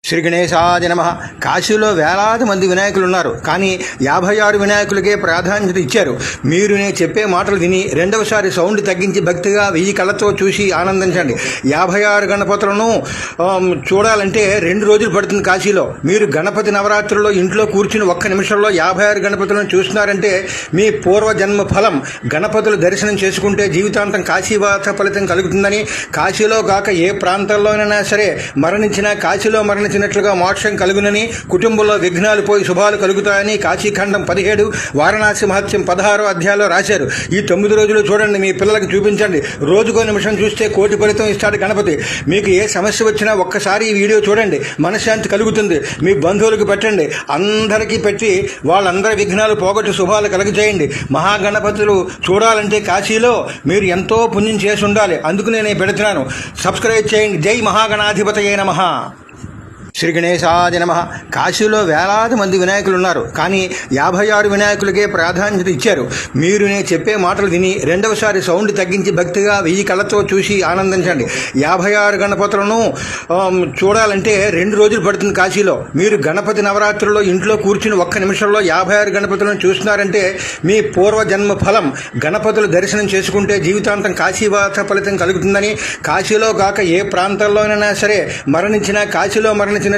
శ్రీ గణేశాయ నమః. కాశీలో వేలాది మంది వినాయకులు ఉన్నారు, కానీ 56 వినాయకులకే ప్రాధాన్యత ఇచ్చారు. మీరు నేను చెప్పే మాటలు విని రెండవసారి సౌండ్ తగ్గించి భక్తిగా 1000 కళ్ళతో చూసి ఆనందించండి. 56 గణపతులను చూడాలంటే 2 రోజులు పడుతుంది కాశీలో. మీరు గణపతి నవరాత్రుల్లో ఇంట్లో కూర్చుని ఒక్క నిమిషంలో 56 గణపతులను చూస్తున్నారంటే మీ పూర్వజన్మ ఫలం. గణపతులు దర్శనం చేసుకుంటే జీవితాంతం కాశీవాస ఫలితం కలుగుతుందని, కాశీలో కాక ఏ ప్రాంతంలోనైనా సరే మరణించినా కాశీలో మరణించినట్లుగా మోక్షం కలుగునని, కుటుంబంలో విఘ్నాలు పోయి శుభాలు కలుగుతాయని కాశీఖండం 17, వారణాసి మహత్యం 16 అధ్యాయంలో రాశారు. ఈ 9 రోజులు చూడండి, మీ పిల్లలకు చూపించండి. రోజుకో నిమిషం చూస్తే కోటి ఫలితం ఇస్తాడు గణపతి. మీకు ఏ సమస్య వచ్చినా ఒక్కసారి ఈ వీడియో చూడండి, మనశ్శాంతి కలుగుతుంది. మీ బంధువులకు పెట్టండి, అందరికీ పెట్టి వాళ్ళందరి విఘ్నాలు పోగొట్టి శుభాలు కలుగజేయండి. మహాగణపతులు చూడాలంటే కాశీలో మీరు ఎంతో పుణ్యం చేసి ఉండాలి. అందుకు నేను పెడుతున్నాను. సబ్స్క్రైబ్ చేయండి. జై మహాగణాధిపతయే నమః. శ్రీ గణేశాయ నమః. కాశీలో వేలాది మంది వినాయకులు ఉన్నారు, కానీ 56 వినాయకులకే ప్రాధాన్యత ఇచ్చారు. మీరు నేను చెప్పే మాటలు విని రెండవసారి సౌండ్ తగ్గించి భక్తిగా 1000 కళ్ళతో చూసి ఆనందించండి. 56 గణపతులను చూడాలంటే 2 రోజులు పడుతుంది కాశీలో. మీరు గణపతి నవరాత్రుల్లో ఇంట్లో కూర్చుని ఒక్క నిమిషంలో 56 గణపతులను చూస్తున్నారంటే మీ పూర్వజన్మ ఫలం. గణపతులు దర్శనం చేసుకుంటే జీవితాంతం కాశీవాస ఫలితం కలుగుతుందని, కాశీలో కాక ఏ ప్రాంతంలోనైనా సరే మరణించినా కాశీలో మరణించిన